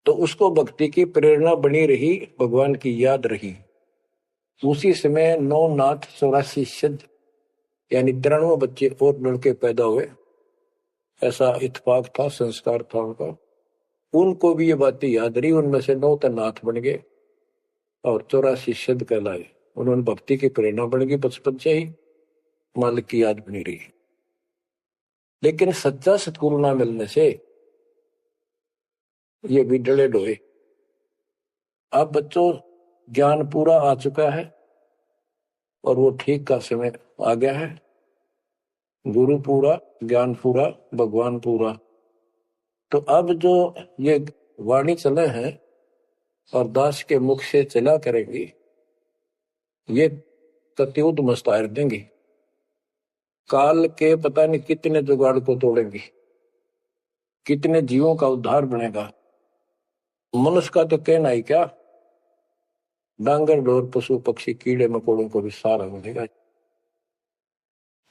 तो उसको भक्ति की प्रेरणा बनी रही, भगवान की याद रही। उसी समय 9 नाथ 84 सिद्ध यानी 93 बच्चे और लड़के पैदा हुए। ऐसा इत्तेफाक था, संस्कार था उनका। उनको भी ये बातें याद रही, उनमें से 9 तो नाथ बन गए और 84 सिद्ध कहलाए। उन्होंने भक्ति की प्रेरणा बन गई, बचपन से ही मालिक की याद बनी रही। लेकिन सच्चा सतगुरु ना मिलने से ये भी डले डोए। अब बच्चों ज्ञान पूरा आ चुका है और वो ठीक का समय आ गया है। गुरु पूरा, ज्ञान पूरा, भगवान पूरा। तो अब जो ये वाणी चले हैं और दास के मुख से चला करेगी, ये कत्युत मस्तायर देंगी। काल के पता नहीं कितने जुगाड़ को तोड़ेंगी, कितने जीवों का उद्धार बनेगा। मनुष्य का तो कहना ही क्या, डांगर डोर पशु पक्षी कीड़े मकोड़ों को भी सहारा मिलेगा।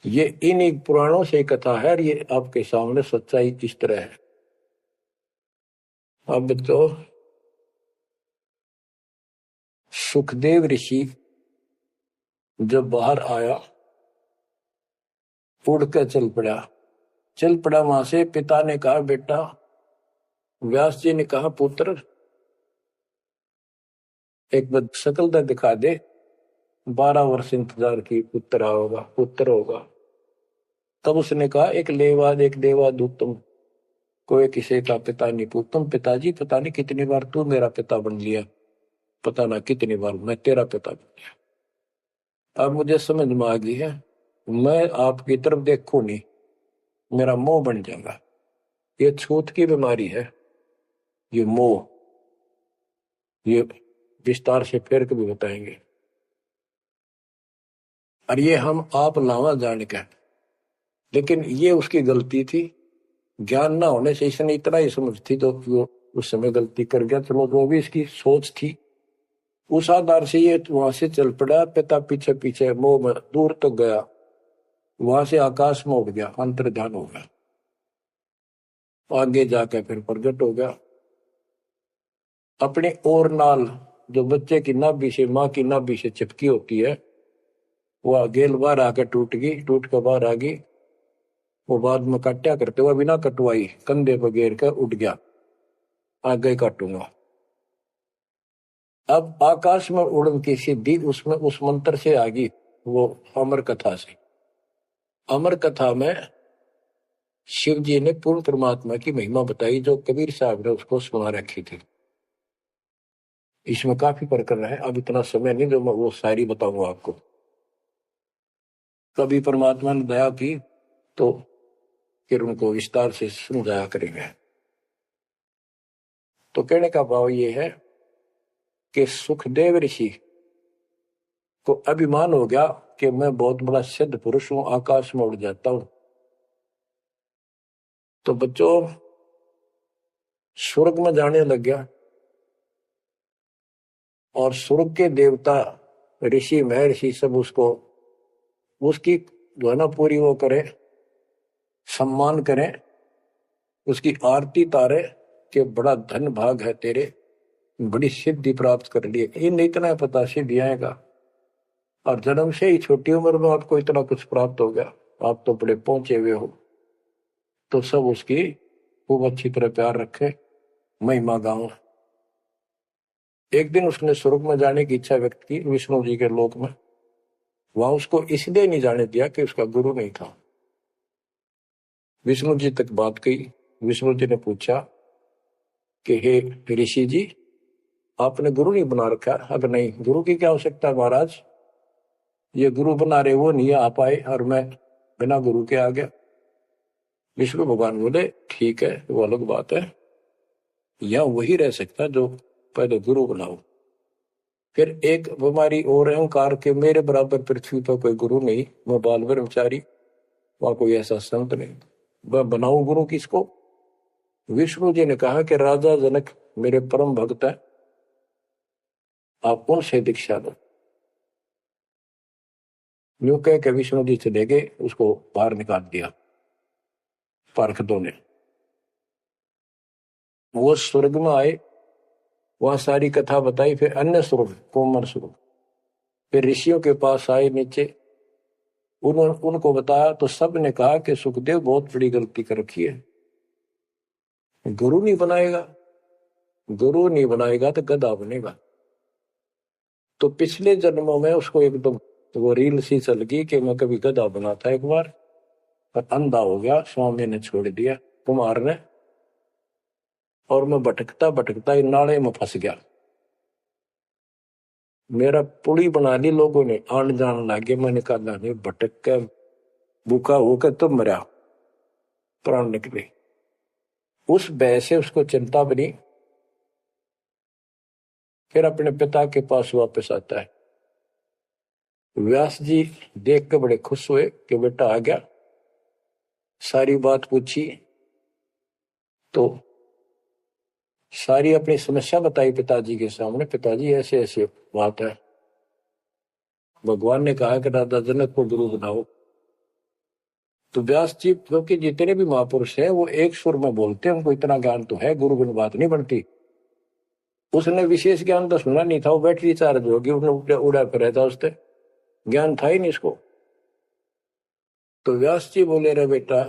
ये इन पुराणों से कथा है, ये आपके सामने सच्चाई इस तरह है। अब तो सुखदेव ऋषि जब बाहर आया, उड़ कर चल पड़ा वहां से। पिता ने कहा बेटा, व्यास जी ने कहा पुत्र एक बार शकल तो दिखा दे। 12 वर्ष इंतजार की, पुत्र होगा पुत्र होगा। तब उसने कहा एक लेवाद एक देवा दूतम, कोई किसी का पिता नहीं पूतम। पिताजी पता नहीं कितनी बार तू मेरा पिता बन लिया, पता ना कितनी बार मैं तेरा पिता बन लिया। अब मुझे समझ में आ गई है, मैं आपकी तरफ देखूं नहीं, मेरा मोह बन जाएगा। ये छूत की बीमारी है, ये मोह। ये विस्तार से फिर कभी बताएंगे। और ये हम आप लावा जान के, लेकिन ये उसकी गलती थी। ज्ञान ना होने से इसने इतना ही समझ थी तो वो उस समय गलती कर गया। चलो जो भी इसकी सोच थी, उस आधार से ये वहां से चल पड़ा। पिता पीछे पीछे मोह में दूर तक गया, वहां से आकाश में उड़ गया, अंतर्ध्यान हो गया। आगे जाके फिर प्रगट हो गया। अपने और नाल जो बच्चे की नाभि से, माँ की नाभि से चिपकी होती है, वह गेल बाहर आकर टूट गई, टूट कर बाहर आ गई। वो बाद में काटा करते हुए बिना कटवाई कंधे पर घेर कर उठ गया, आगे काटूंगा। अब आकाश में उड़न की सिद्धि उसमें उस मंत्र से आ गई, वो अमर कथा से। अमर कथा में शिव जी ने पूर्ण परमात्मा की महिमा बताई, जो कबीर साहब ने उसको सुना रखी थी। इसमें काफी प्रकरण है, अब इतना समय नहीं जो मैं वो सारी बताऊंगा आपको। कभी परमात्मा ने दया की तो फिर उनको विस्तार से समझाया करेंगे। तो कहने का भाव ये है कि सुखदेव ऋषि को अभिमान हो गया कि मैं बहुत बड़ा सिद्ध पुरुष हूं, आकाश में उड़ जाता हूं। तो बच्चों स्वर्ग में जाने लग गया, और स्वर्ग के देवता ऋषि महर्षि सब उसको उसकी जो है ना पूरी वो करे, सम्मान करें, उसकी आरती तारे कि बड़ा धन भाग है तेरे, बड़ी सिद्धि प्राप्त कर लिए। इन इतना पता सिद्धि आएगा, और जन्म से ही छोटी उम्र में आपको इतना कुछ प्राप्त हो गया, आप तो बड़े पहुंचे हुए हो। तो सब उसकी खूब अच्छी तरह प्यार रखे, महिमा गाँव। एक दिन उसने स्वर्ग में जाने की इच्छा व्यक्त की, विष्णु जी के लोक में। वहां उसको इसलिए नहीं जाने दिया कि उसका गुरु नहीं था। विष्णु जी तक बात कही। विष्णु जी ने पूछा कि हे ऋषि जी, आपने गुरु नहीं बना रखा? अगर नहीं, गुरु की क्या आवश्यकता महाराज, ये गुरु बना रहे वो नहीं आ पाए और मैं बिना गुरु के आ गया। विष्णु भगवान बोले ठीक है, वो अलग बात है, या वही रह सकता जो पहले गुरु बनाओ। फिर एक बीमारी और अहंकार के मेरे बराबर पृथ्वी पर कोई गुरु नहीं, मैं बाल ब्रह्मचारी, वहां कोई ऐसा संत नहीं, मैं बनाऊं गुरु किसको? विष्णु जी ने कहा कि राजा जनक मेरे परम भक्त है, आप उनसे दीक्षा लो। यूं कह के विष्णु जी चले गए, उसको बाहर निकाल दिया पार्षदों ने। वो स्वर्ग में आए, वहां सारी कथा बताई। फिर अन्य स्वर्ग, कोमर स्वर्ग, फिर ऋषियों के पास आए नीचे, उनको बताया तो सब ने कहा कि सुखदेव बहुत बड़ी गलती कर रखी है, गुरु नहीं बनाएगा, गुरु नहीं बनाएगा तो गधा बनेगा। तो पिछले जन्मों में उसको एकदम वो रील सी चल गई कि मैं कभी गधा बना था एक बार, पर अंधा हो गया, स्वामी ने छोड़ दिया, कुमार ने, और मैं भटकता भटकता इन नाले में फंस गया। मेरा पुली बना ली लोगों ने, आन जान लागे, मैंने कहा नहीं, भटक के भूखा होकर तो मरा, प्राण निकले। उस भय से उसको चिंता बनी। फिर अपने पिता के पास वापस आता है। व्यास जी देख के बड़े खुश हुए कि बेटा आ गया। सारी बात पूछी तो सारी अपनी समस्या बताई पिताजी के सामने। पिताजी ऐसे ऐसे बात है, भगवान ने कहा कि राजा जनक को गुरु बनाओ। तो व्यास जी, क्योंकि जितने भी महापुरुष हैं वो एक सुर में बोलते हैं, उनको इतना ज्ञान तो है, गुरु बिन बात नहीं बनती। उसने विशेष ज्ञान तो सुना नहीं था, वो बैटरी चार्ज होगी, उसने उड़ा कर रहता, उससे ज्ञान था ही नहीं इसको। तो व्यास जी बोले रे बेटा,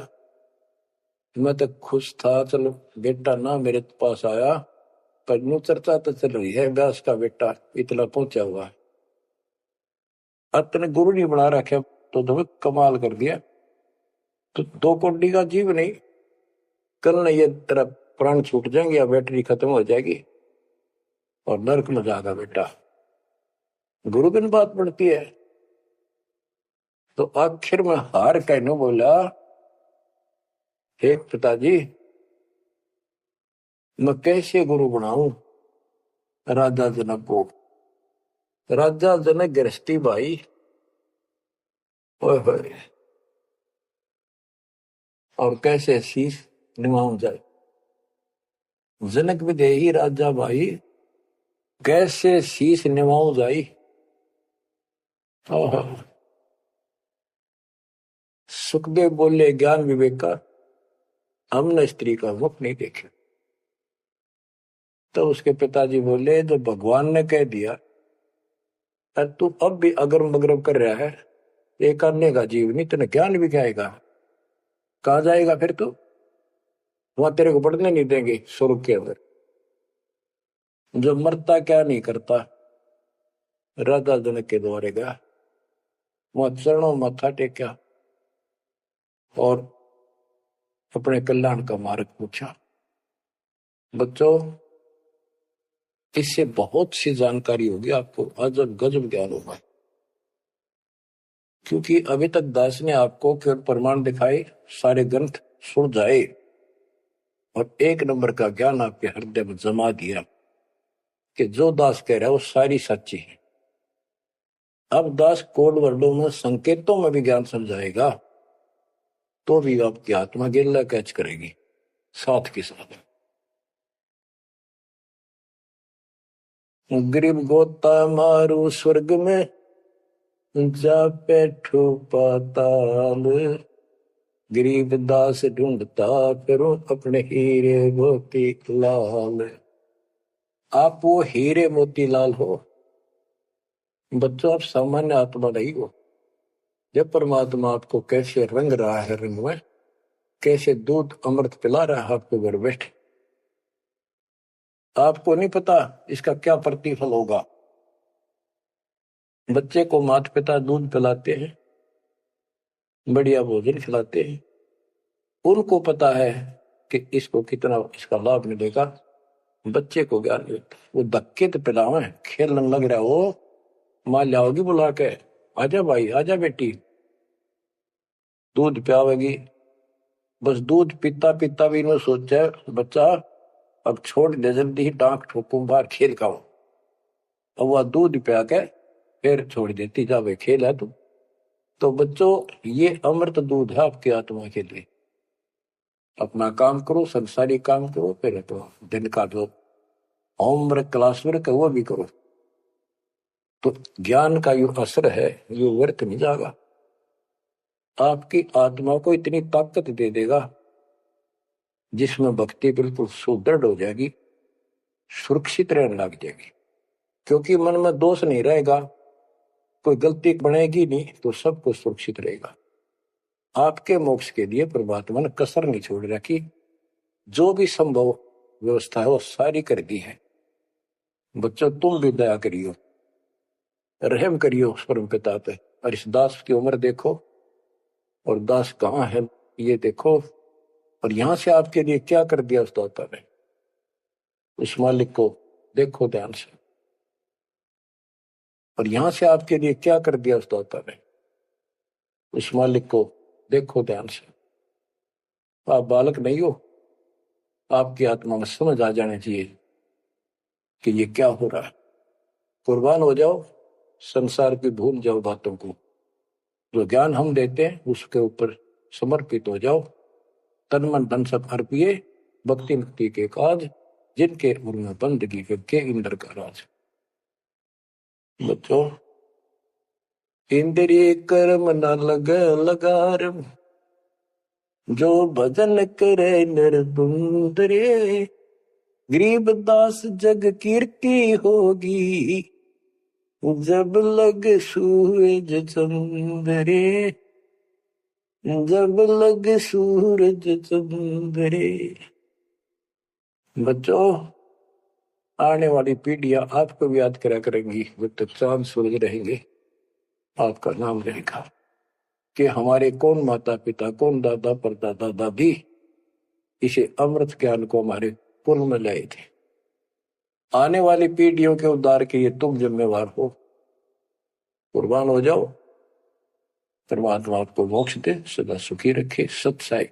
मैं तो खुश था, चलो बेटा ना मेरे पास आया, पर यूं चर्चा तो चल रही है व्यास का बेटा इतना पहुंचा हुआ है, अपने गुरु नहीं बना रखे, तो तुम्हें कमाल कर दिया। तो दो कोटि का जीव नहीं, कल नहीं ये तेरा प्राण छूट जाएंगे या बैटरी खत्म हो जाएगी और नरक में जाएगा बेटा, गुरु बिन बात बढ़ती है। तो आखिर में हार कहने बोला, हे पिताजी, मैं कैसे गुरु बनाऊं राजा जनक को? राजा जनक गृहस्थी भाई, ओए होए, और कैसे शीश निभाऊं जाए। जनक विदेही राजा भाई, कैसे शीश निभाऊं जाई। सुखदेव बोले ज्ञान विवेक का, हमने स्त्री का मुख नहीं देखे। तो उसके पिताजी बोले जो भगवान ने कह दिया, तू अब भी अगरम बगरम कर रहा है, एक अन्य का जीव नहीं, तेने ज्ञान भी क्या आएगा? कहाँ जाएगा फिर तू? वहां तेरे को पढ़ने नहीं देंगे स्वर्ग के अंदर। जो मरता क्या नहीं करता, राजा जनक के द्वारे गया, वहां चरणों माथा टेका और अपने कल्याण का मार्ग पूछा। बच्चों, इससे बहुत सी जानकारी होगी आपको, अजब गजब ज्ञान होगा। क्योंकि अभी तक दास ने आपको केवल प्रमाण दिखाए, सारे ग्रंथ सुन जाए और एक नंबर का ज्ञान आपके हृदय में जमा दिया कि जो दास कह रहा है वो सारी सच्ची है। अब दास कोड वर्डों में, संकेतों में भी ज्ञान समझाएगा, तो भी आपकी आत्मा गिल्ला कैच करेगी साथ के साथ। गरीब गोता मारू स्वर्ग में, जा बैठो पाताल, गरीब दास ढूंढता फिरो अपने हीरे मोती लाल। आप वो हीरे मोती लाल हो बच्चों, आप सामान्य आत्मा नहीं हो। जब परमात्मा आपको कैसे रंग रहा है, रंग में कैसे दूध अमृत पिला रहा है आपको घर बैठे, आपको नहीं पता इसका क्या प्रतिफल होगा। बच्चे को माता पिता दूध पिलाते हैं, बढ़िया भोजन खिलाते हैं, उनको पता है कि इसको कितना इसका लाभ मिलेगा। बच्चे को ज्ञान नहीं होता, वो धक्के तो पिलावे, खेलने लग रहा हो, माँ लाओगी बुला के, आजा भाई आजा बेटी, दूध पियावेगी। बस दूध पीता पीता भी इन्होंने सोचा बच्चा अब छोड़ दे, जल्दी ही टांग ठोकूं बाहर खेल का हूं। अब वह दूध पिया के फिर छोड़ देती, जा वे खेल है तू। तो बच्चों, ये अमृत दूध है आपकी आत्मा के लिए। अपना काम करो, संसारी काम करो, फिर तो दिन का जो होमवर्क क्लास वर्क है वो भी करो। तो ज्ञान का जो असर है ये व्यर्थ नहीं जाएगा, आपकी आत्मा को इतनी ताकत दे देगा जिसमें भक्ति बिल्कुल सुदृढ़ हो जाएगी, सुरक्षित रहने लग जाएगी। क्योंकि मन में दोष नहीं रहेगा, कोई गलती बनेगी नहीं, तो सब कुछ सुरक्षित रहेगा। आपके मोक्ष के लिए परमात्मा ने कसर नहीं छोड़ रखी, जो भी संभव व्यवस्था है वो सारी कर दी है। बच्चों, तुम भी दया करियो, रहम करियो उस परम पिता पे, और इस दास की उम्र देखो और दास कहाँ है ये देखो, और यहां से आपके लिए क्या कर दिया उस दाता ने। उस मालिक को देखो ध्यान से, और यहां से आपके लिए क्या कर दिया उस दाता ने। उस मालिक को देखो ध्यान से। आप बालक नहीं हो, आपकी आत्मा में समझ आ जाने चाहिए कि ये क्या हो रहा है। कुर्बान हो जाओ, संसार की भूल जाओ बातों को, जो ज्ञान हम देते हैं उसके ऊपर समर्पित हो जाओ। तन मन धन सब अर्पिए, भक्ति मुक्ति के काज, जिनके उनमें बंदगी के इंद्र का राज। बच्चों, इंद्रिय कर्म न लग लगार, जो भजन करे निर्बुंदरे, गरीब दास जग कीर्ति होगी, जब लग सूरज चंद्रे, जब लग सूरज चंद्रे। बच्चों, आने वाली पीढ़ियां आपको भी याद करा करेंगी, जब तक चांद सूरज रहेंगे आपका नाम रहेगा कि हमारे कौन माता पिता, कौन दादा परदादा दादी इसे अमृत ज्ञान को हमारे कुल में लाए थे। आने वाली पीढ़ियों के उद्धार के लिए तुम जिम्मेवार हो, कुर्बान हो जाओ। परमात्मा आपको मोक्ष दे, सदा सुखी रखे। सत साई।